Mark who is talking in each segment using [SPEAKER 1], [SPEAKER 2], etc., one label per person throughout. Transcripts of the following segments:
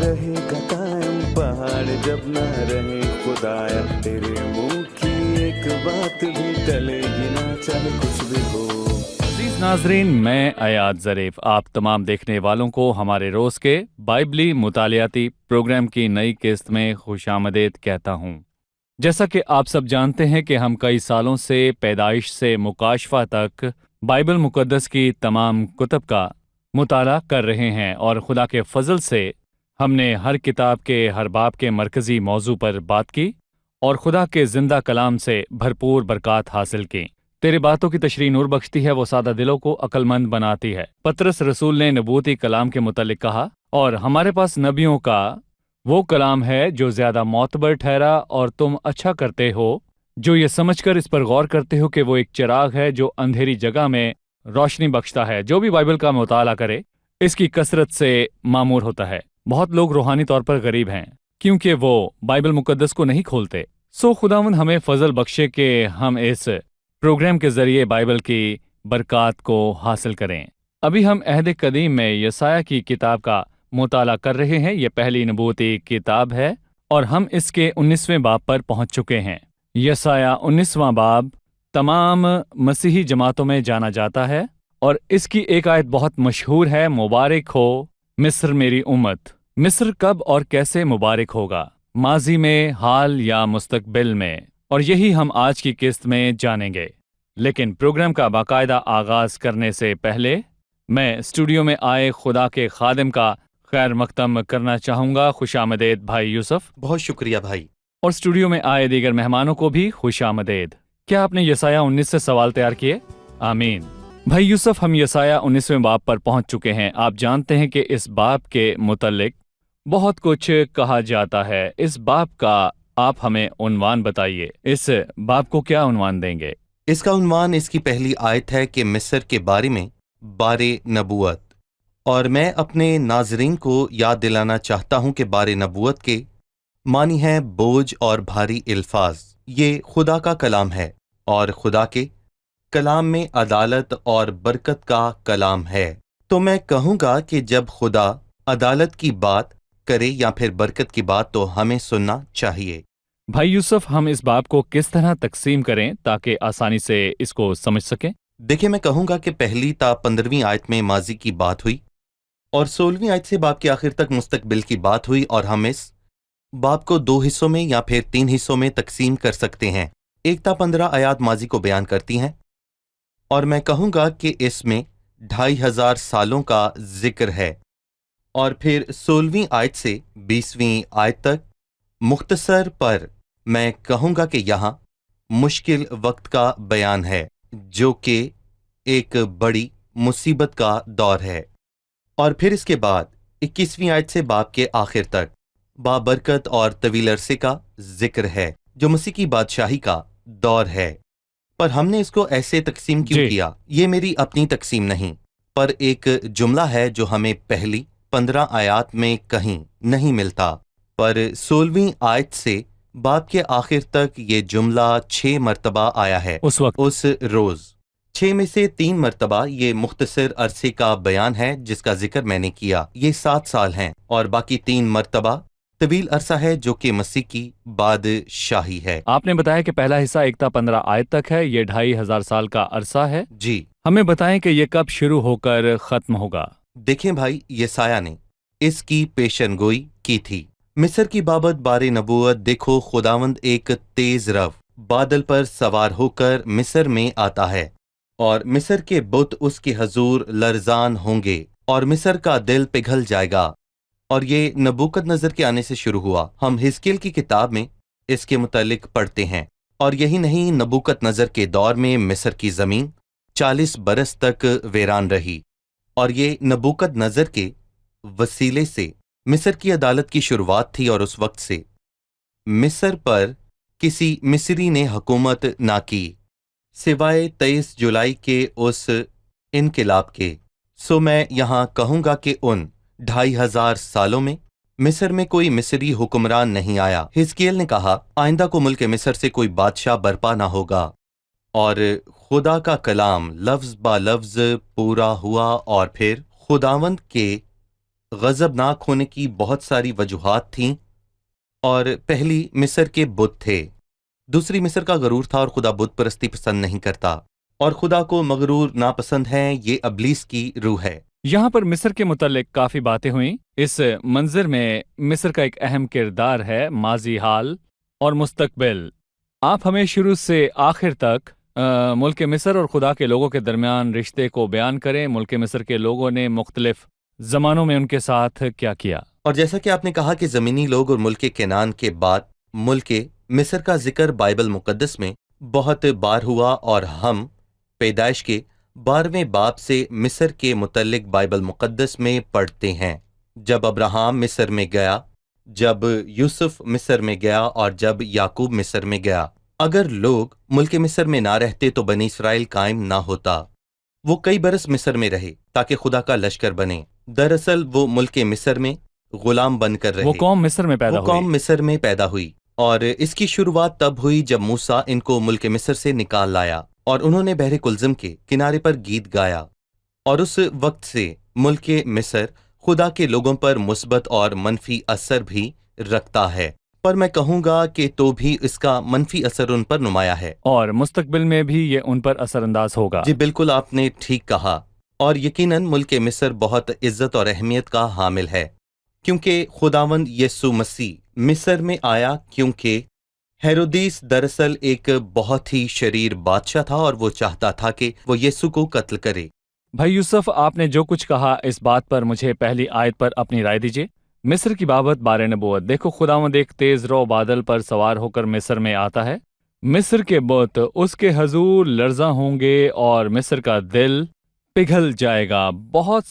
[SPEAKER 1] रहेगा कायम, पहाड़ जब न रहे खुदाया, तेरे मुंह की एक बात भी टलेगी ना, चाहे कुछ भी हो।
[SPEAKER 2] अजीज नाजरीन, मैं अयाद ज़रीफ आप तमाम देखने वालों को हमारे रोज़ के बाइबली मुतालियाती प्रोग्राम की नई किस्त में खुशामदीद कहता हूँ। जैसा कि आप सब जानते हैं कि हम कई सालों से पैदाइश से मुकाशफा तक बाइबल मुकद्दस की तमाम कुतब का मुताला कर रहे हैं, और खुदा के फजल से हमने हर किताब के हर बाब के मरकज़ी मौजू पर बात की और खुदा के ज़िंदा कलाम से भरपूर बरक़ात हासिल की। तेरी बातों की तशरीह नूर बख्शती है, वो सादा दिलों को अक्लमंद बनाती है। पतरस रसूल ने नबूती कलाम के मुतालिक कहा, और हमारे पास नबियों का वो कलाम है जो ज़्यादा मोतबर ठहरा, और तुम अच्छा करते हो जो ये समझकर इस पर गौर करते हो कि वो एक चिराग है जो अंधेरी जगह में रोशनी बख्शता है। जो भी बाइबल का मुताला करे इसकी कसरत से मामूर होता है। बहुत लोग रूहानी तौर पर गरीब हैं क्योंकि वो बाइबल मुकद्दस को नहीं खोलते। सो खुदावंद हमें फजल बख्शे कि हम इस प्रोग्राम के जरिए बाइबल की बरक़ात को हासिल करें। अभी हम अहद कदीम में यसाया की किताब का मुताला कर रहे हैं। ये पहली नबूती किताब है और हम इसके 19वें बाब पर पहुंच चुके हैं। यसाया 19वां बाब तमाम मसीही जमातों में जाना जाता है और इसकी एक आयत बहुत मशहूर है, मुबारक हो मिस्र मेरी उम्मत। मिस्र कब और कैसे मुबारक होगा, माजी में, हाल या मुस्तकबिल में, और यही हम आज की किस्त में जानेंगे। लेकिन प्रोग्राम का बाकायदा आगाज करने से पहले मैं स्टूडियो में आए खुदा के खादिम का खैर मकदम करना चाहूँगा। खुशामदीद भाई यूसुफ।
[SPEAKER 3] बहुत शुक्रिया भाई।
[SPEAKER 2] और स्टूडियो में आए दीगर मेहमानों को भी खुशामदीद। क्या आपने यसाया 19 से सवाल तैयार किए? आमीन। भाई यूसुफ, हम यसाया 19वें बाब पर पहुंच चुके हैं। आप जानते हैं कि इस बाब के मुतल्लिक बहुत कुछ कहा जाता है। इस बाब का आप हमें उन्वान बताइए। इस बाब को क्या उन्वान देंगे?
[SPEAKER 3] इसका उन्वान इसकी पहली आयत है कि मिस्र के बारे में बारे नबूवत। और मैं अपने नाजरीन को याद दिलाना चाहता हूं कि बारे नबूवत के मानी है बोझ और भारी अल्फाज। ये खुदा का कलाम है और खुदा के कलाम में अदालत और बरकत का कलाम है। तो मैं कहूँगा कि जब खुदा अदालत की बात करे या फिर बरकत की बात, तो हमें सुनना चाहिए।
[SPEAKER 2] भाई यूसुफ, हम इस बाब को किस तरह तकसीम करें ताकि आसानी से इसको समझ सकें?
[SPEAKER 3] देखिए, मैं कहूँगा कि पहली ता 15वीं आयत में माजी की बात हुई और 16वीं आयत से बाब के आखिर तक मुस्तकबिल की बात हुई, और हम इस बाब को 2 हिस्सों में या फिर 3 हिस्सों में तकसीम कर सकते हैं। 1 ता 15 आयात माजी को बयान करती हैं और मैं कहूँगा कि इसमें 2500 सालों का जिक्र है, और फिर 16वीं आयत से 20वीं आयत तक मुख्तसर पर मैं कहूँगा कि यहाँ मुश्किल वक्त का बयान है, जो कि एक बड़ी मुसीबत का दौर है। और फिर इसके बाद 21वीं आयत से बाब के आखिर तक बाबरकत और तवील अरसे का जिक्र है, जो मसीह की बादशाही का दौर है। पर हमने इसको ऐसे तकसीम क्यों किया? ये मेरी अपनी तकसीम नहीं, पर एक जुमला है जो हमें पहली 15 आयात में कहीं नहीं मिलता, पर 16वीं आयत से बाब के आखिर तक ये जुमला 6 मरतबा आया है।
[SPEAKER 2] उस वक्त,
[SPEAKER 3] उस रोज 6 में से 3 मरतबा ये मुख्तसर अरसे का बयान है जिसका जिक्र मैंने किया। ये 7 साल हैं, और बाकी 3 मरतबा तवील अरसा है जो कि मसीह की बादशाही है।
[SPEAKER 2] आपने बताया कि पहला हिस्सा 1 ता 15 आयत तक है। ये 2500 साल का अरसा है।
[SPEAKER 3] जी।
[SPEAKER 2] हमें बताएं कि ये कब शुरू होकर खत्म होगा।
[SPEAKER 3] देखें भाई, यसाया ने इसकी पेशनगोई की थी। मिस्र की बाबत बारे नबूवत देखो, खुदावंद एक तेज रव बादल पर सवार होकर मिस्र में आता है, और मिस्र के बुत उसके हजूर लरजान होंगे, और मिस्र का दिल पिघल जाएगा। और ये नबूकदनजर के आने से शुरू हुआ। हम हिजकिय्याल की किताब में इसके मुतालिक पढ़ते हैं। और यही नहीं, नबूकदनजर के दौर में मिस्र की जमीन 40 बरस तक वीरान रही, और ये नबूकदनजर के वसीले से मिस्र की अदालत की शुरुआत थी, और उस वक्त से मिस्र पर किसी मिस्री ने हुकूमत ना की सिवाय 23 जुलाई के उस इनकिलाब के। सो मैं यहाँ कहूँगा कि उन 2500 सालों में मिस्र में कोई मिस्री हुक्मरान नहीं आया। हिजकिय्याल ने कहा, आइंदा को मुल्क मिस्र से कोई बादशाह बर्पा ना होगा, और खुदा का कलाम लफ्ज बा लफ्ज पूरा हुआ। और फिर खुदावंद के गजबनाक होने की बहुत सारी वजूहात थीं, और पहली मिस्र के बुत थे, दूसरी मिस्र का गरूर था और खुदा बुत परस्ती पसंद नहीं करता, और खुदा को मगरूर नापसंद है, ये अबलीस की रूह है।
[SPEAKER 2] यहाँ पर मिस्र के मुतालिक काफी बातें हुई। इस मंजर में मिस्र का एक अहम किरदार है, माजी, हाल और मुस्तकबिल। आप हमें शुरू से आखिर तक मुल्क मिस्र और खुदा के लोगों के दरमियान रिश्ते को बयान करें। मुल्क मिस्र के लोगों ने मुख्तलिफ जमानों में उनके साथ क्या किया।
[SPEAKER 3] और जैसा कि आपने कहा कि ज़मीनी लोग और मुल्क केनान के बाद मुल्क मिस्र का जिक्र बाइबल मुकद्दस में बहुत बार हुआ, और हम पैदाइश के 12वें बाब से मिस्र के मुतल्लिक बाइबल मुकद्दस में पढ़ते हैं। जब अब्राहम मिस्र में गया, जब यूसुफ मिस्र में गया और जब याकूब मिस्र में गया। अगर लोग मुल्क मिस्र में ना रहते तो बनी इसराइल कायम ना होता। वो कई बरस मिस्र में रहे ताकि खुदा का लश्कर बने। दरअसल वो मुल्क मिस्र में गुलाम बनकर रहे।
[SPEAKER 2] वो कौम मिस्र में पैदा
[SPEAKER 3] वो कौम
[SPEAKER 2] हुई।
[SPEAKER 3] मिस्र में पैदा हुई, और इसकी शुरुआत तब हुई जब मूसा इनको मुल्क मिस्र से निकाल लाया और उन्होंने बहरे कुलज़म के किनारे पर गीत गाया। और उस वक्त से मुल्क मिस्र खुदा के लोगों पर मुस्बत और मनफी असर भी रखता है, पर मैं कहूँगा कि तो भी इसका मनफी असर उन पर नुमाया है,
[SPEAKER 2] और मुस्तकबिल में भी ये उन पर असरअंदाज होगा।
[SPEAKER 3] जी बिल्कुल, आपने ठीक कहा। और यकीनन मुल्क मिस्र बहुत इज्जत और अहमियत का हामिल है, क्योंकि खुदावंद यीशु मसीह मिस्र में आया, क्योंकि हेरोदिस दरअसल एक बहुत ही शरीर बादशाह था और वो चाहता था कि वो यीशु को कत्ल करे।
[SPEAKER 2] भाई यूसुफ, आपने जो कुछ कहा इस बात पर मुझे पहली आयत पर अपनी राय दीजिए। मिस्र की बाबत बारे नबूवत। देखो, खुदावंद एक तेज रो बादल पर सवार होकर मिस्र में आता है। मिस्र के बुत उसके हजूर लर्जा होंगे और मिस्र का दिल पिघल जाएगा। बहुत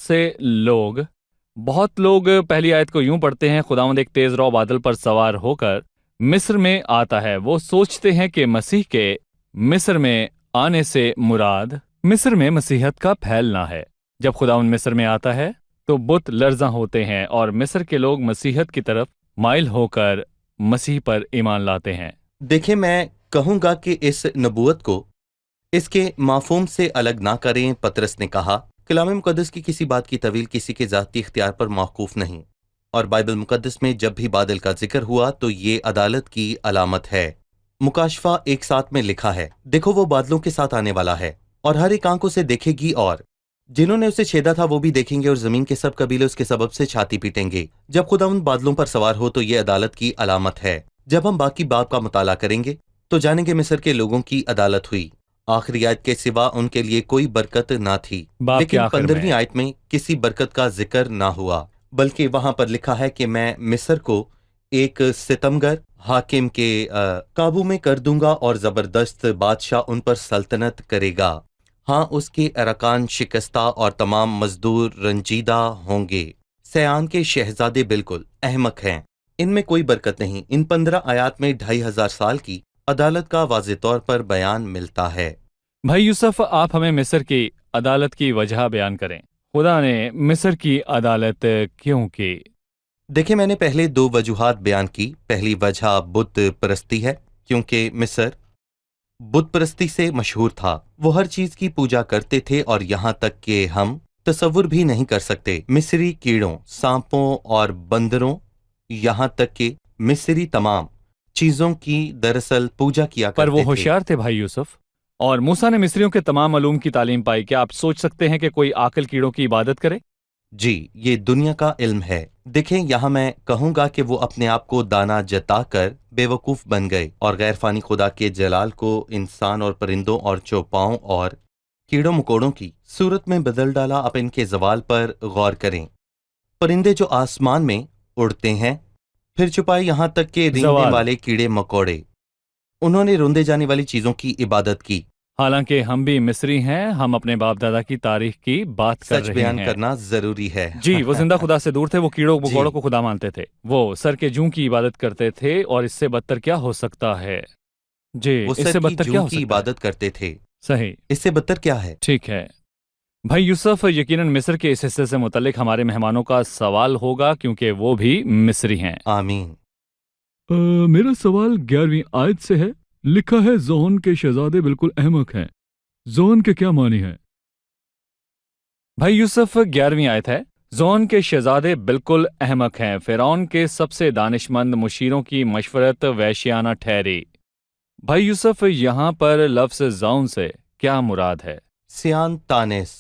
[SPEAKER 2] लोग पहली आयत को यूं पढ़ते हैं, खुदावंद एक तेज रो बादल पर सवार होकर मिस्र में आता है। वो सोचते हैं कि मसीह के मिस्र में आने से मुराद मिस्र में मसीहत का फैलना है। जब खुदावंद मिस्र में आता है तो बुत लर्जा होते हैं और मिस्र के लोग मसीहत की तरफ माइल होकर मसीह पर ईमान लाते हैं।
[SPEAKER 3] देखिए, मैं कहूँगा कि इस नबूवत को इसके माफूम से अलग ना करें। पतरस ने कहा, कलाम मुकद्दस की किसी बात की तवील किसी के ज़ाती इख्तियार पर मौकूफ नहीं, और बाइबल मुकद्दस में जब भी बादल का जिक्र हुआ तो ये अदालत की अलामत है। मुकाशफा 1:7 में लिखा है, देखो वो बादलों के साथ आने वाला है और हर एक आंख उसे देखेगी, और जिन्होंने उसे छेदा था वो भी देखेंगे, और जमीन के सब कबीले उसके सबब से छाती पीटेंगे। जब खुदा उन बादलों पर सवार हो तो ये अदालत की अलामत है। जब हम बाकी बाब का मुताला करेंगे तो जानेंगे मिस्र के लोगों की अदालत हुई। आखिरी आयत के सिवा उनके लिए कोई बरकत ना थी, लेकिन 15वीं आयत में किसी बरकत का जिक्र ना हुआ, बल्कि वहां पर लिखा है कि मैं मिस्र को एक सितमगर हाकिम के काबू में कर दूंगा और जबरदस्त बादशाह उन पर सल्तनत करेगा। हाँ, उसके अरकान शिकस्ता और तमाम मजदूर रंजीदा होंगे। सयान के शहजादे बिल्कुल अहमक हैं, इनमें कोई बरकत नहीं। इन 15 आयात में 2500 साल की अदालत का वाज़े तौर पर बयान मिलता है।
[SPEAKER 2] भाई यूसुफ, आप हमें मिस्र की अदालत की वजह बयान करें। खुदा ने मिस्र की अदालत क्यों की?
[SPEAKER 3] देखिए, मैंने पहले 2 वजूहात बयान की। पहली वजह बुत परस्ती है, क्योंकि मिस्र बुत परस्ती से मशहूर था। वो हर चीज की पूजा करते थे, और यहाँ तक कि हम तसव्वुर भी नहीं कर सकते। मिस्री कीड़ों, सांपों और बंदरों, यहाँ तक कि मिस्री तमाम चीजों की दरअसल पूजा किया करते थे।
[SPEAKER 2] पर वो होशियार थे भाई यूसुफ, और मूसा ने मिस्रियों के तमाम मालूम की तालीम पाई। क्या आप सोच सकते हैं कि कोई आकल कीड़ों की इबादत करे?
[SPEAKER 3] जी, ये दुनिया का इल्म है। देखें, यहाँ मैं कहूँगा कि वो अपने आप को दाना जताकर बेवकूफ़ बन गए और गैर फानी खुदा के जलाल को इंसान और परिंदों और चौपाओं और कीड़ों मकोड़ों की सूरत में बदल डाला। अब इनके जवाल पर गौर करें। परिंदे जो आसमान में उड़ते हैं, फिर छुपाए यहाँ तक के रेंगने वाले कीड़े मकोड़े, उन्होंने रोंदे जाने वाली चीज़ों की इबादत की।
[SPEAKER 2] हालांकि हम भी मिस्री हैं, हम अपने बाप दादा की तारीख की बात कर रहे हैं।
[SPEAKER 3] सच बयान करना जरूरी है।
[SPEAKER 2] जी, वो जिंदा खुदा से दूर थे। वो कीड़ों मकोड़ों को खुदा मानते थे। वो सर के जूं की इबादत करते थे, और इससे बदतर क्या हो सकता है? जी,
[SPEAKER 3] वो
[SPEAKER 2] इससे बदतर क्या हो सकता है?
[SPEAKER 3] इबादत करते थे।
[SPEAKER 2] सही,
[SPEAKER 3] इससे बदतर क्या है?
[SPEAKER 2] ठीक है भाई यूसुफ, यकीनन मिस्र के इस हिस्से से मुतल्लिक हमारे मेहमानों का सवाल होगा, क्योंकि वो भी मिस्री हैं।
[SPEAKER 3] आमीन।
[SPEAKER 2] मेरा सवाल 11वीं आयत से है। लिखा है, जोहन के शहजादे बिल्कुल अहमक हैं। जोहन के क्या मानी है? भाई यूसुफ, 11वीं आयत है, زون کے شہزادے بالکل احمق ہیں، فرعون کے سب سے دانشمند مشیروں کی مشورت وحشیانہ ٹھہری۔ بھائی یوسف، یہاں پر لفظ زون سے کیا مراد ہے؟
[SPEAKER 3] سیان تانیس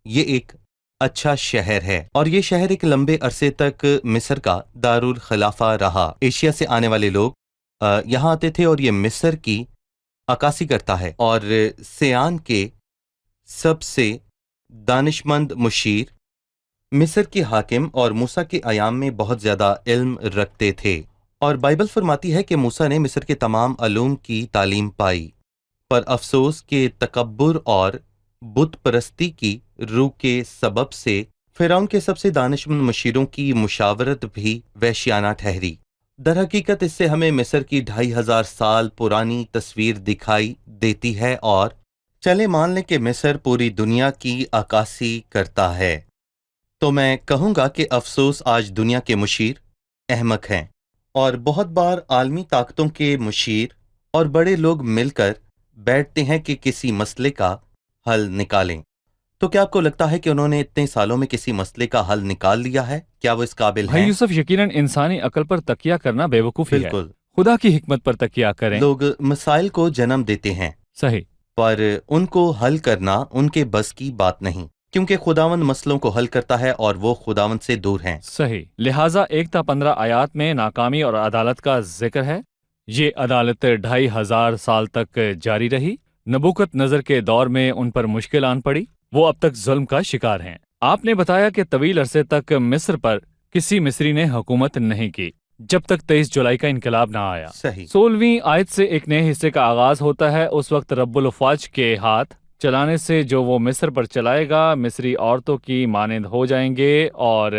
[SPEAKER 3] یہ ایک اچھا شہر ہے، اور یہ شہر ایک لمبے عرصے تک مصر کا دارالخلافہ رہا۔ ایشیا سے آنے والے لوگ یہاں آتے تھے اور یہ مصر کی عکاسی کرتا ہے، اور سیان کے سب سے دانشمند مشیر مصر کے حاکم اور موسیٰ کے ایام میں بہت زیادہ علم رکھتے تھے، اور بائبل فرماتی ہے کہ موسیٰ نے مصر کے تمام علوم کی تعلیم پائی، پر افسوس کہ تکبر اور بت پرستی کی روح کے سبب سے فرعون کے سب سے دانشمند مشیروں کی مشاورت بھی وحشیانہ ٹھہری۔ در حقیقت اس سے ہمیں مصر کی 2500 سال پرانی تصویر دکھائی دیتی ہے، اور چلے مان لیں کہ مصر پوری دنیا کی عکاسی کرتا ہے، تو میں کہوں گا کہ افسوس آج دنیا کے مشیر احمق ہیں، اور بہت بار عالمی طاقتوں کے مشیر اور بڑے لوگ مل کر بیٹھتے ہیں کہ کسی مسئلے کا حل نکالیں۔ تو کیا آپ کو لگتا ہے کہ انہوں نے اتنے سالوں میں کسی مسئلے کا حل نکال لیا ہے؟ کیا وہ اس قابل
[SPEAKER 2] بھائی
[SPEAKER 3] ہیں؟
[SPEAKER 2] یوسف، یقیناً انسانی عقل پر تکیہ کرنا بے وقوفی ہے۔
[SPEAKER 3] بالکل،
[SPEAKER 2] خدا کی حکمت پر تکیہ کریں۔
[SPEAKER 3] لوگ مسائل کو جنم دیتے ہیں،
[SPEAKER 2] صحیح۔
[SPEAKER 3] پر ان کو حل کرنا ان کے بس کی بات نہیں، کیونکہ خداوند مسئلوں کو حل کرتا ہے اور وہ خداوند سے دور ہیں۔
[SPEAKER 2] صحیح، لہٰذا 1 تا 15 آیات میں ناکامی اور عدالت کا ذکر ہے۔ یہ عدالت 2500 سال تک جاری رہی۔ نبوکت نظر کے دور میں ان پر مشکل آن پڑی، وہ اب تک ظلم کا شکار ہیں۔ آپ نے بتایا کہ طویل عرصے تک مصر پر کسی مصری نے حکومت نہیں کی، جب تک 23 جولائی کا انقلاب نہ آیا۔
[SPEAKER 3] صحیح،
[SPEAKER 2] 16ویں آیت سے ایک نئے حصے کا آغاز ہوتا ہے۔ اس وقت رب الافواج کے ہاتھ چلانے سے جو وہ مصر پر چلائے گا، مصری عورتوں کی مانند ہو جائیں گے اور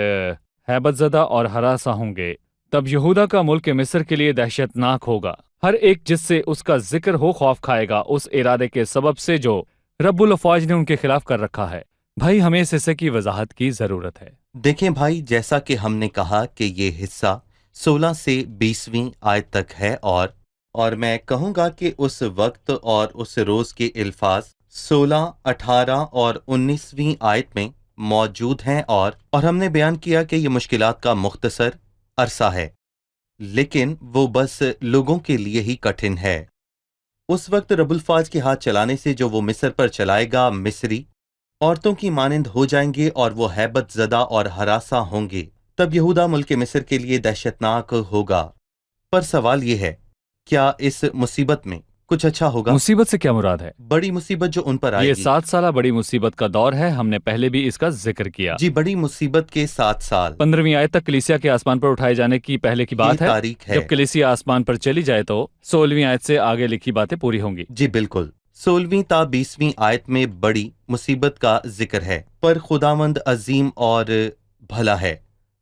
[SPEAKER 2] ہیبت زدہ اور ہراساں ہوں گے۔ تب یہودا کا ملک مصر کے لیے دہشت ناک ہوگا۔ ہر ایک جس سے اس کا ذکر ہو خوف کھائے گا، اس ارادے کے سبب سے جو رب الافواج نے ان کے خلاف کر رکھا ہے۔ بھائی، ہمیں اس حصے کی وضاحت کی ضرورت ہے۔
[SPEAKER 3] دیکھیں بھائی، جیسا کہ ہم نے کہا کہ یہ حصہ 16 سے 20ویں آیت تک ہے، اور میں کہوں گا کہ اس وقت اور اس روز کے الفاظ 16، 18 اور 19ویں آیت میں موجود ہیں، اور ہم نے بیان کیا کہ یہ مشکلات کا مختصر عرصہ ہے، لیکن وہ بس لوگوں کے لیے ہی کٹھن ہے۔ اس وقت رب الفاظ کے ہاتھ چلانے سے جو وہ مصر پر چلائے گا، مصری عورتوں کی مانند ہو جائیں گے اور وہ ہیبت زدہ اور ہراساں ہوں گے۔ تب یہودا ملک مصر کے لیے دہشتناک ہوگا۔ پر سوال یہ ہے، کیا اس مصیبت میں کچھ اچھا ہوگا؟
[SPEAKER 2] مصیبت سے کیا مراد ہے؟
[SPEAKER 3] بڑی مصیبت جو ان پر آئے
[SPEAKER 2] یہ
[SPEAKER 3] گی۔
[SPEAKER 2] 7 سالہ بڑی مصیبت کا دور ہے، ہم نے پہلے بھی اس کا ذکر کیا۔
[SPEAKER 3] جی، بڑی مصیبت کے 7 سال
[SPEAKER 2] 15ویں آیت تک کلیسیا کے آسمان پر اٹھائے جانے کی پہلے کی بات
[SPEAKER 3] یہ
[SPEAKER 2] ہے۔
[SPEAKER 3] تاریخ ہے۔
[SPEAKER 2] جب کلیسیا آسمان پر چلی جائے تو 16ویں آیت سے آگے لکھی باتیں پوری ہوں گی۔
[SPEAKER 3] جی بالکل، 16ویں تا 20ویں آیت میں بڑی مصیبت کا ذکر ہے، پر خداوند عظیم اور بھلا ہے،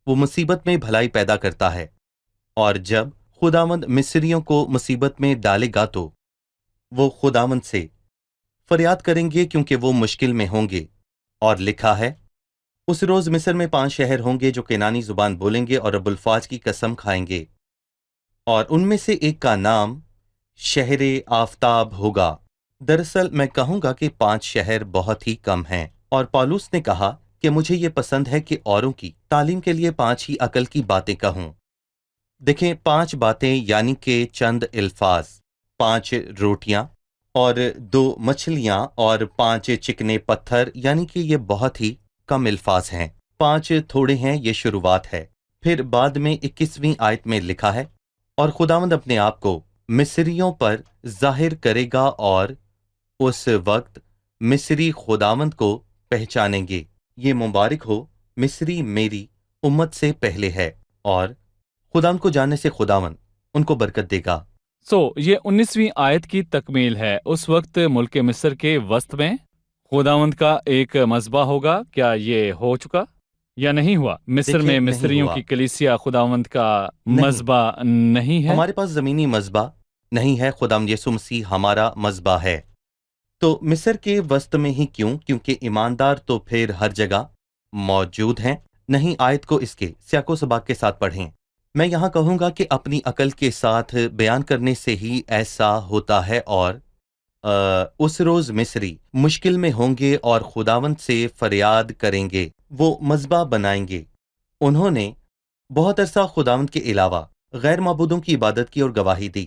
[SPEAKER 3] وہ مصیبت میں بھلائی پیدا کرتا ہے، اور جب خداوند مصریوں کو مصیبت میں ڈالے گا تو وہ خداوند سے فریاد کریں گے کیونکہ وہ مشکل میں ہوں گے، اور لکھا ہے اس روز مصر میں 5 شہر ہوں گے جو کینانی زبان بولیں گے اور رب الفاظ کی قسم کھائیں گے، اور ان میں سے ایک کا نام شہر آفتاب ہوگا۔ دراصل میں کہوں گا کہ 5 شہر بہت ہی کم ہیں، اور پالوس نے کہا کہ مجھے یہ پسند ہے کہ اوروں کی تعلیم کے لیے 5 ہی عقل کی باتیں کہوں۔ دیکھیں، 5 باتیں یعنی کہ چند الفاظ، 5 روٹیاں اور 2 مچھلیاں اور 5 چکنے پتھر، یعنی کہ یہ بہت ہی کم الفاظ ہیں۔ 5 تھوڑے ہیں، یہ شروعات ہے۔ پھر بعد میں 21ویں آیت میں لکھا ہے، اور خداوند اپنے آپ کو مصریوں پر ظاہر کرے گا اور اس وقت مصری خداوند کو پہچانیں گے۔ یہ مبارک ہو، مصری میری امت سے پہلے ہے، اور خداوند کو جاننے سے خداوند ان کو برکت دے گا۔
[SPEAKER 2] یہ 19ویں آیت کی تکمیل ہے۔ اس وقت ملک مصر کے وسط میں خداوند کا ایک مذبح ہوگا۔ کیا یہ ہو چکا یا نہیں ہوا؟ مصر
[SPEAKER 3] دیکھیں،
[SPEAKER 2] میں
[SPEAKER 3] نہیں
[SPEAKER 2] مصریوں
[SPEAKER 3] ہوا۔
[SPEAKER 2] کی کلیسیا خداوند کا
[SPEAKER 3] نہیں۔
[SPEAKER 2] مذبح نہیں ہے۔
[SPEAKER 3] ہمارے پاس زمینی مذبح نہیں ہے، خداوند یسوع مسیح ہمارا مذبح ہے۔ تو مصر کے وسط میں ہی کیوں؟ کیونکہ ایماندار تو پھر ہر جگہ موجود ہیں۔ نہیں، آیت کو اس کے سیاق و سباق کے ساتھ پڑھیں۔ میں یہاں کہوں گا کہ اپنی عقل کے ساتھ بیان کرنے سے ہی ایسا ہوتا ہے، اور اس روز مصری مشکل میں ہوں گے اور خداوند سے فریاد کریں گے، وہ مذبح بنائیں گے۔ انہوں نے بہت عرصہ خداوند کے علاوہ غیر معبودوں کی عبادت کی اور گواہی دی،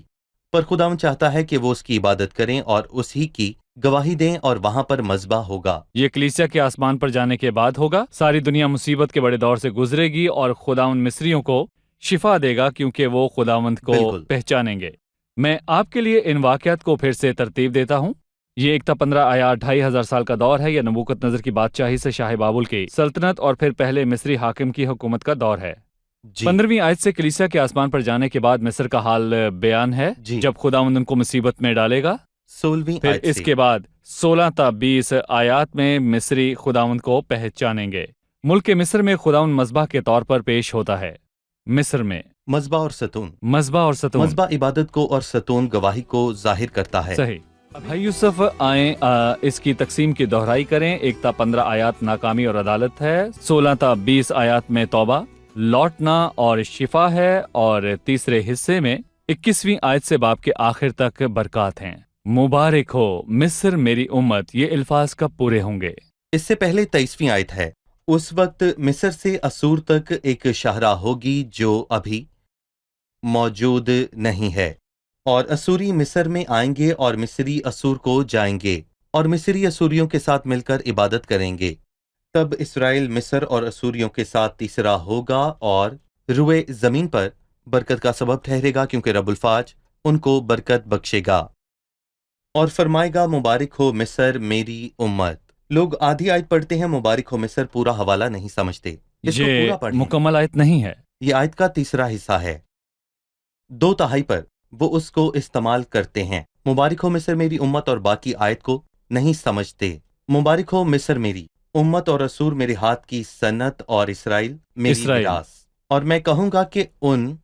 [SPEAKER 3] پر خداوند چاہتا ہے کہ وہ اس کی عبادت کریں اور اسی کی گواہی دیں، اور وہاں پر مذبح ہوگا۔
[SPEAKER 2] یہ کلیسیا کے آسمان پر جانے کے بعد ہوگا۔ ساری دنیا مصیبت کے بڑے دور سے گزرے گی اور خداوند مصریوں کو شفا دے گا کیونکہ وہ خداوند کو
[SPEAKER 3] بالکل۔
[SPEAKER 2] پہچانیں گے۔ میں آپ کے لیے ان واقعات کو پھر سے ترتیب دیتا ہوں۔ یہ ایک تا 15 آیات 2500 سال کا دور ہے۔ یہ نبوکت نظر کی بادشاہی سے شاہ بابل کی سلطنت اور پھر پہلے مصری حاکم کی حکومت کا دور ہے۔
[SPEAKER 3] جی
[SPEAKER 2] 15ویں آیت سے کلیسیا کے آسمان پر جانے کے بعد مصر کا حال بیان ہے،
[SPEAKER 3] جی
[SPEAKER 2] جب خداوند ان کو مصیبت میں ڈالے گا۔
[SPEAKER 3] 16ویں
[SPEAKER 2] پھر
[SPEAKER 3] آیت
[SPEAKER 2] اس
[SPEAKER 3] سے
[SPEAKER 2] کے بعد 16 تا 20 آیات میں مصری خداوند کو پہچانیں گے۔ ملک مصر میں خداوند مذبح کے طور پر پیش ہوتا ہے۔ مصر میں
[SPEAKER 3] مذبح اور ستون،
[SPEAKER 2] مذبح اور ستون،
[SPEAKER 3] مذبح عبادت کو اور ستون گواہی کو ظاہر کرتا ہے۔
[SPEAKER 2] صحیح۔ بھائی یوسف آئیں اس کی تقسیم کی دہرائی کریں۔ 1 تا 15 آیات ناکامی اور عدالت ہے، 16 تا 20 آیات میں توبہ، لوٹنا اور شفا ہے، اور تیسرے حصے میں 21ویں آیت سے باب کے آخر تک برکات ہیں۔ مبارک ہو مصر میری امت، یہ الفاظ کب پورے ہوں گے؟
[SPEAKER 3] اس سے پہلے 23ویں آیت ہے، اس وقت مصر سے اسور تک ایک شاہراہ ہوگی جو ابھی موجود نہیں ہے، اور اسوری مصر میں آئیں گے اور مصری اسور کو جائیں گے اور مصری اسوریوں کے ساتھ مل کر عبادت کریں گے۔ تب اسرائیل مصر اور اسوریوں کے ساتھ تیسرا ہوگا اور روئے زمین پر برکت کا سبب ٹھہرے گا، کیونکہ رب الفاج ان کو برکت بخشے گا اور فرمائے گا مبارک ہو مصر میری امت۔ لوگ آدھی آیت پڑھتے ہیں، مبارک ہو مصر پورا حوالہ نہیں سمجھتے، اس کو
[SPEAKER 2] یہ
[SPEAKER 3] پورا پڑھیں۔
[SPEAKER 2] مکمل آیت نہیں ہے۔
[SPEAKER 3] یہ آیت کا تیسرا حصہ ہے، 2/3 پر وہ اس کو استعمال کرتے ہیں۔ مبارک ہو مصر میری امت اور باقی آیت کو نہیں سمجھتے۔ مبارک ہو مصر میری امت اور اسور میرے ہاتھ کی صنعت اور اسرائیل میری میراث۔ اور میں کہوں گا کہ ان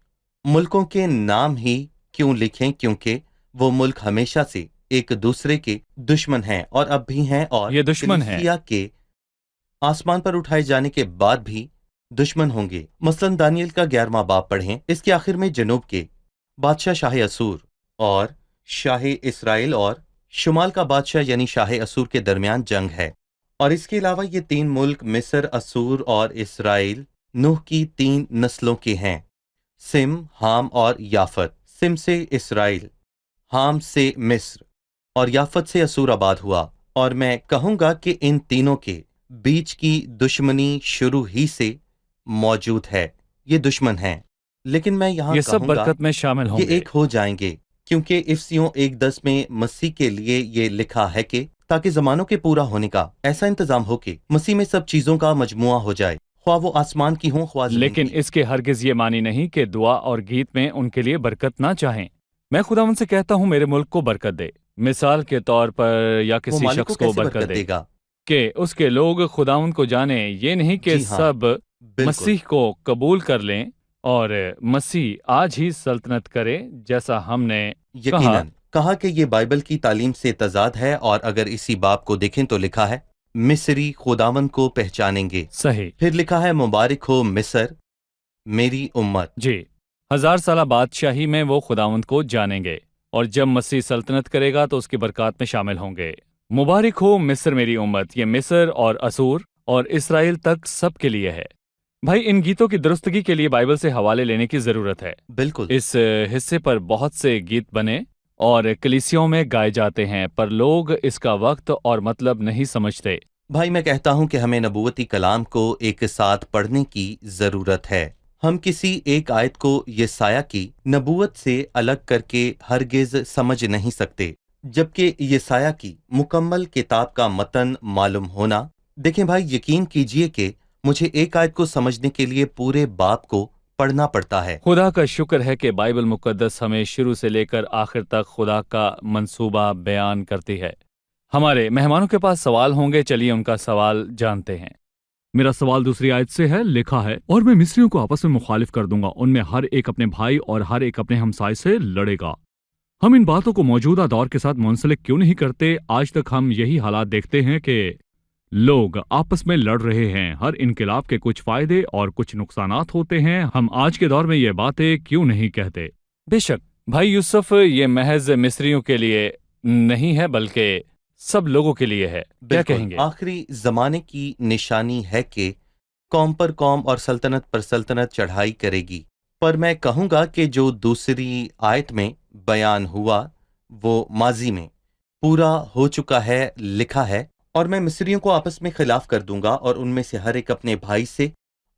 [SPEAKER 3] ملکوں کے نام ہی کیوں لکھیں، کیونکہ وہ ملک ہمیشہ سے ایک دوسرے کے دشمن ہیں اور اب بھی ہیں، اور
[SPEAKER 2] یہ دشمن ہیں۔
[SPEAKER 3] کلیسیا کے آسمان پر اٹھائے جانے کے بعد بھی دشمن ہوں گے۔ مثلا دانیل کا 11واں باب پڑھیں، اس کے آخر میں جنوب کے بادشاہ شاہ اسور اور شاہ اسرائیل اور شمال کا بادشاہ یعنی شاہ اسور کے درمیان جنگ ہے، اور اس کے علاوہ یہ 3 ملک مصر، اسور اور اسرائیل نوح کی 3 نسلوں کے ہیں، سم، حام اور یافت۔ سم سے اسرائیل، حام سے مصر اور یافت سے اسور آباد ہوا، اور میں کہوں گا کہ ان تینوں کے بیچ کی دشمنی شروع ہی سے موجود ہے، یہ دشمن ہیں، لیکن میں یہاں
[SPEAKER 2] یہ سب
[SPEAKER 3] کہوں گا
[SPEAKER 2] برکت میں شامل ہوں
[SPEAKER 3] یہ
[SPEAKER 2] گے۔
[SPEAKER 3] ایک ہو جائیں گے، کیونکہ افسیوں 1:10 میں مسیح کے لیے یہ لکھا ہے کہ تاکہ زمانوں کے پورا ہونے کا ایسا انتظام ہو کہ مسیح میں سب چیزوں کا مجموعہ ہو جائے، خواہ وہ آسمان کی ہوں خواہ زمین
[SPEAKER 2] لیکن
[SPEAKER 3] کی۔
[SPEAKER 2] اس کے ہرگز یہ معنی نہیں کہ دعا اور گیت میں ان کے لیے برکت نہ چاہیں۔ میں خداوند سے کہتا ہوں میرے ملک کو برکت دے، مثال کے طور پر یا
[SPEAKER 3] وہ
[SPEAKER 2] کسی
[SPEAKER 3] مالک
[SPEAKER 2] شخص کو
[SPEAKER 3] کیسے
[SPEAKER 2] برکت دے
[SPEAKER 3] گا؟
[SPEAKER 2] کہ اس کے لوگ خداوند کو جانیں، یہ نہیں کہ
[SPEAKER 3] جی ہاں،
[SPEAKER 2] سب
[SPEAKER 3] بالکل۔
[SPEAKER 2] مسیح کو قبول کر لیں اور مسیح آج ہی سلطنت کرے، جیسا ہم نے
[SPEAKER 3] یقیناً کہا کہ یہ بائبل کی تعلیم سے تضاد ہے، اور اگر اسی باب کو دیکھیں تو لکھا ہے مصری خداوند کو پہچانیں گے،
[SPEAKER 2] صحیح۔
[SPEAKER 3] پھر لکھا ہے مبارک ہو مصر میری امت۔
[SPEAKER 2] جی، 1000 سالہ بادشاہی میں وہ خداوند کو جانیں گے، اور جب مسیح سلطنت کرے گا تو اس کی برکات میں شامل ہوں گے۔ مبارک ہو مصر میری امت، یہ مصر اور اسور اور اسرائیل تک سب کے لیے ہے۔ بھائی ان گیتوں کی درستگی کے لیے بائبل سے حوالے لینے کی ضرورت ہے۔
[SPEAKER 3] بالکل،
[SPEAKER 2] اس حصے پر بہت سے گیت بنے اور کلیسیوں میں گائے جاتے ہیں، پر لوگ اس کا وقت اور مطلب نہیں سمجھتے۔
[SPEAKER 3] بھائی میں کہتا ہوں کہ ہمیں نبوتی کلام کو ایک ساتھ پڑھنے کی ضرورت ہے۔ ہم کسی ایک آیت کو یسایہ کی نبوت سے الگ کر کے ہرگز سمجھ نہیں سکتے، جبکہ یسایہ کی مکمل کتاب کا متن معلوم ہونا۔ دیکھیں بھائی، یقین کیجئے کہ مجھے ایک آیت کو سمجھنے کے لیے پورے باب کو پڑھنا پڑتا ہے۔
[SPEAKER 2] خدا کا شکر ہے کہ بائبل مقدس ہمیں شروع سے لے کر آخر تک خدا کا منصوبہ بیان کرتی ہے۔ ہمارے مہمانوں کے پاس سوال ہوں گے، چلیے ان کا سوال جانتے ہیں۔ میرا سوال دوسری آیت سے ہے، لکھا ہے اور میں مصریوں کو آپس میں مخالف کر دوں گا، ان میں ہر ایک اپنے بھائی اور ہر ایک اپنے ہمسائے سے لڑے گا۔ ہم ان باتوں کو موجودہ دور کے ساتھ منسلک کیوں نہیں کرتے؟ آج تک ہم یہی حالات دیکھتے ہیں کہ لوگ آپس میں لڑ رہے ہیں۔ ہر انقلاب کے کچھ فائدے اور کچھ نقصانات ہوتے ہیں، ہم آج کے دور میں یہ باتیں کیوں نہیں کہتے؟ بے شک بھائی یوسف، یہ محض مصریوں کے لیے नहीं है बल्कि सब लोगों के लिए है। क्या
[SPEAKER 3] बिल्कुल,
[SPEAKER 2] कहेंगे?
[SPEAKER 3] आखिरी जमाने की निशानी है कि कौम पर कौम और सल्तनत पर सल्तनत चढ़ाई करेगी। पर मैं कहूँगा कि जो दूसरी आयत में बयान हुआ वो माजी में पूरा हो चुका है, लिखा है। और मैं मिस्रियों को आपस में खिलाफ कर दूंगा और उनमें से हर एक अपने भाई से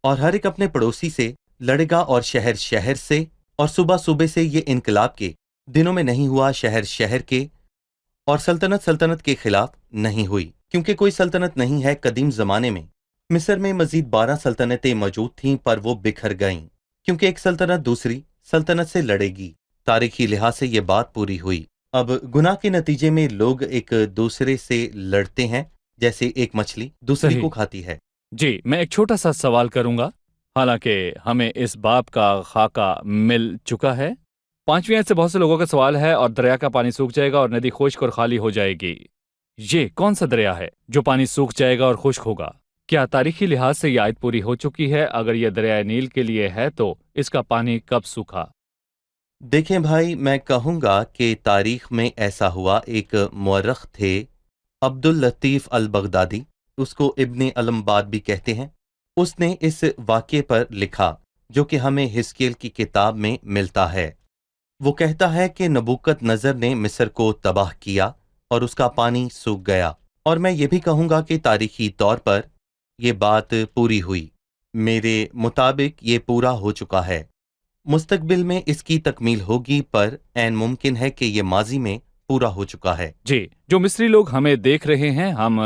[SPEAKER 3] और हर एक अपने पड़ोसी से लड़ेगा, और शहर शहर से, और सुबह सुबह से। ये इनकलाब के दिनों में नहीं हुआ, शहर शहर के और सल्तनत सल्तनत के खिलाफ नहीं हुई, क्योंकि कोई सल्तनत नहीं है। कदीम जमाने में मिस्र में मजीद 12 सल्तनतें मौजूद थीं, पर वो बिखर गईं, क्योंकि एक सल्तनत दूसरी सल्तनत से लड़ेगी। तारीखी लिहाज से ये बात पूरी हुई। अब गुनाह के नतीजे में लोग एक दूसरे से लड़ते हैं, जैसे एक मछली दूसरी
[SPEAKER 2] सही।
[SPEAKER 3] को खाती है।
[SPEAKER 2] जी, मैं एक छोटा सा सवाल करूंगा, हालांकि हमें इस बाब का खाका मिल चुका है। 5वीं आयत से बहुत से लोगों का सवाल है, और दरिया का पानी सूख जाएगा और नदी खुश्क और खाली हो जाएगी। ये कौन सा दरिया है जो पानी सूख जाएगा और खुश्क होगा? क्या तारीखी लिहाज से यह आयत पूरी हो चुकी है? अगर यह दरिया नील के लिए है तो इसका पानी कब सूखा?
[SPEAKER 3] देखें भाई, मैं कहूँगा कि तारीख में ऐसा हुआ। एक मुअर्रख थे अब्दुल लतीफ़ अल बगदादी, उसको इब्ने अलमबाद भी कहते हैं। उसने इस वाक़े पर लिखा जो कि हमें हिस्केल की किताब में मिलता है। वो कहता है कि नबूकत नज़र ने मिस्र को तबाह किया और उसका पानी सूख गया। और मैं ये भी कहूँगा कि तारीखी तौर पर ये बात पूरी हुई। मेरे मुताबिक ये पूरा हो चुका है। मुस्तकबिल में इसकी तकमील होगी, पर ऐन मुमकिन है कि ये माजी में पूरा हो चुका है।
[SPEAKER 2] जी, जो मिस्री लोग हमें देख रहे हैं, हम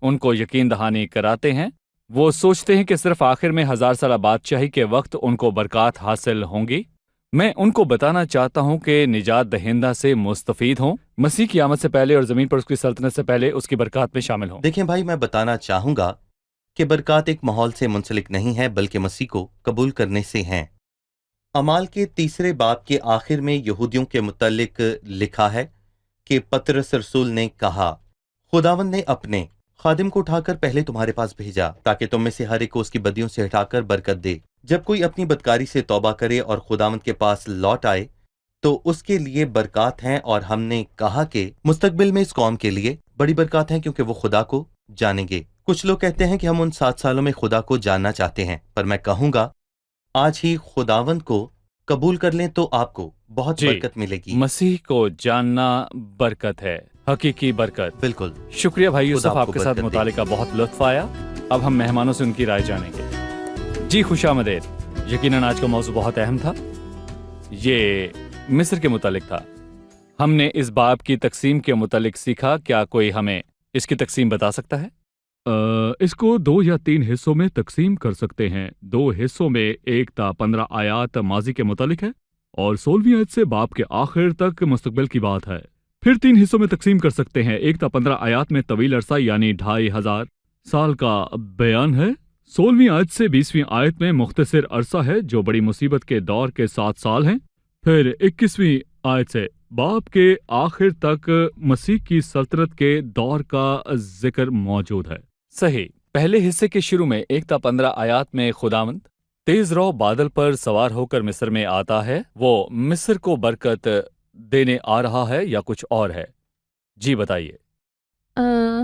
[SPEAKER 2] उनको यकीन दहानी कराते हैं। वो सोचते हैं कि सिर्फ आखिर में 1000 साल बादशाही के वक्त उनको बरकत हासिल होंगी। मैं उनको बताना चाहता हूं कि निजात दहिंदा से मुस्तफीद हों, मसीह की आमद से पहले और जमीन पर उसकी सल्तनत से पहले उसकी बरकत में शामिल हों।
[SPEAKER 3] देखें भाई, मैं बताना चाहूँगा कि बरकत एक माहौल से मुंसलिक नहीं है, बल्कि मसीह को कबूल करने से हैं। अमाल के 3 बाब के आखिर में यहूदियों के मुतल्लिक लिखा है कि पतरस रसूल ने कहा, खुदावंद ने अपने खादिम को उठाकर पहले तुम्हारे पास भेजा, ताकि तुम में से हर एक को उसकी बदियों से हटाकर बरकत दे। जब कोई अपनी बदकारी से तौबा करे और खुदावंद के पास लौट आए तो उसके लिए बरकत हैं। और हमने कहा कि मुस्तकबिल में इस कौम के लिए बड़ी बरकत हैं, क्योंकि वो खुदा को जानेंगे। कुछ लोग कहते हैं कि हम उन 7 सालों में खुदा को जानना चाहते हैं, पर मैं कहूँगा आज ही खुदावंद को कबूल कर लें तो आपको बहुत
[SPEAKER 2] जी,
[SPEAKER 3] बरकत मिलेगी।
[SPEAKER 2] मसीह को जानना बरकत है, हकीकी बरकत।
[SPEAKER 3] बिल्कुल।
[SPEAKER 2] शुक्रिया भाई यूसुफ,
[SPEAKER 3] खुदा आपको
[SPEAKER 2] आपके साथ
[SPEAKER 3] बरकत दे।
[SPEAKER 2] मुताले का बहुत लुत्फ आया। अब हम मेहमानों से उनकी राय जानेंगे। जी खुशामदीद। यकीनन आज का मौजू बहुत अहम था, ये मिस्र के मुतालिक था। हमने इस बाब की तकसीम के मुतालिक सीखा। क्या कोई हमें इसकी तकसीम बता सकता है? इसको 2 या 3 हिस्सों में तकसीम कर सकते हैं। 2 हिस्सों में 1 ता 15 आयात माजी के मुतालिक है और 16वीं आयत से बाब के आखिर तक मुस्तकबिल की बात है। फिर 3 हिस्सों में तकसीम कर सकते हैं। 1 ता 15 आयात में तवील अरसा यानी 2500 साल का बयान है। 16वीं आयत से 20वीं आयत में मुख्तसर अरसा है जो बड़ी मुसीबत के दौर के 7 साल हैं। फिर 21वीं आयत से बाब के आखिर तक मसीह की सल्तनत के दौर का जिक्र मौजूद है। सही। पहले हिस्से के शुरू में 1 ता 15 आयात में खुदावंद तेज रौ बादल पर सवार होकर मिस्र में आता है। वो मिस्र को बरकत देने आ रहा है या कुछ और है? जी बताइए।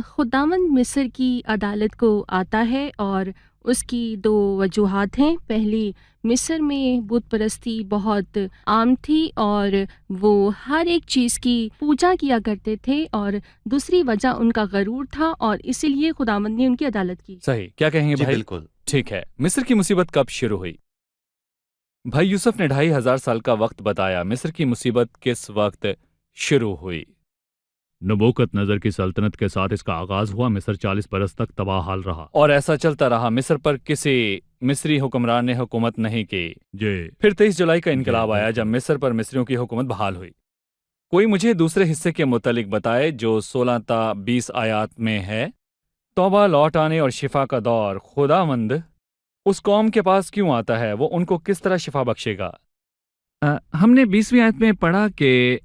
[SPEAKER 4] खुदावंद मिस्र की अदालत को आता है और उसकी 2 वजूहात हैं। पहली, मिस्र में बुत परस्ती बहुत आम थी और वो हर एक चीज़ की पूजा किया करते थे, और दूसरी वजह उनका गरूर था और इसीलिए खुदावंद ने उनकी अदालत की।
[SPEAKER 2] सही। क्या कहेंगे
[SPEAKER 3] जी
[SPEAKER 2] भाई?
[SPEAKER 3] बिल्कुल।
[SPEAKER 2] ठीक है। मिस्र की मुसीबत कब शुरू हुई? भाई यूसुफ ने 2500 साल का वक्त बताया। मिस्र की मुसीबत किस वक्त शुरू हुई? नबूकत नजर की सल्तनत के साथ इसका आगाज हुआ। मिस्र 40 बरस तक तबाह हाल रहा और ऐसा चलता रहा। मिस्र पर किसी मिस्री हुक्मरान ने हुकूमत नहीं की। जी। फिर 23 जुलाई का इनकलाब आया जब मिस्र पर मिस्रियों की हुकूमत बहाल हुई। कोई मुझे दूसरे हिस्से के मुतालिक बताए जो 16 ता 20 आयात में है। तौबा, लौट आने और शिफा का दौर। खुदावंद उस कौम के पास क्यों आता है? वो उनको किस तरह शिफा बख्शेगा? हमने 20वीं आयत में पढ़ा कि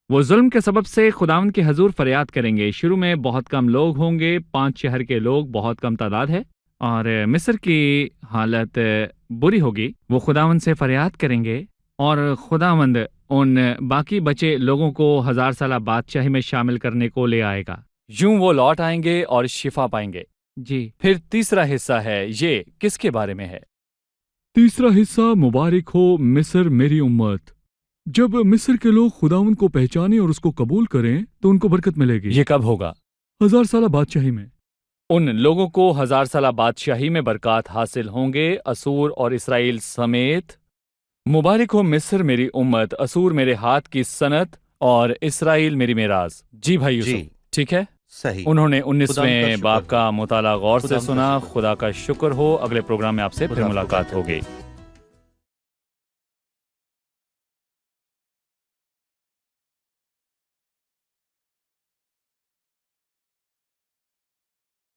[SPEAKER 2] वो जुल्म के सबब से खुदावंद के हजूर फरियाद करेंगे। शुरू में बहुत कम लोग होंगे, 5 शहर के लोग, बहुत कम तादाद है, और मिस्र की हालत बुरी होगी। वो खुदावंद से फरियाद करेंगे और खुदावंद उन बाकी बचे लोगों को 1000 साला बादशाही में शामिल करने को ले आएगा। यूं वो लौट आएंगे और शिफा पाएंगे। जी। फिर तीसरा हिस्सा है, ये किसके बारे में है?
[SPEAKER 5] तीसरा हिस्सा, मुबारक हो मिस्र मेरी उम्मत। जब मिस्र के लोग खुदावन को पहचाने और उसको कबूल करें तो उनको बरकत मिलेगी।
[SPEAKER 2] ये कब होगा?
[SPEAKER 5] 1000 साला बादशाही में।
[SPEAKER 2] उन लोगों को 1000 साला बादशाही में बरकत हासिल होंगे, असूर और इसराइल समेत। मुबारक हो मिस्र मेरी उम्मत, असूर मेरे हाथ की सनत और इसराइल मेरी मेराज। जी भाई यूसुफ,
[SPEAKER 3] जी।
[SPEAKER 2] ठीक है।
[SPEAKER 3] सही।
[SPEAKER 2] उन्होंने
[SPEAKER 3] खुदा का
[SPEAKER 2] 19वें
[SPEAKER 3] शुक्र
[SPEAKER 2] बाब
[SPEAKER 3] हो।
[SPEAKER 2] का मुताला गौर से
[SPEAKER 3] खुदा का
[SPEAKER 2] सुना।
[SPEAKER 3] शुक्र।
[SPEAKER 2] खुदा का शुक्र हो। अगले प्रोग्राम में आपसे फिर
[SPEAKER 3] खुदा आपको
[SPEAKER 2] मुलाकात
[SPEAKER 3] बरकत
[SPEAKER 2] होगी।
[SPEAKER 3] दे।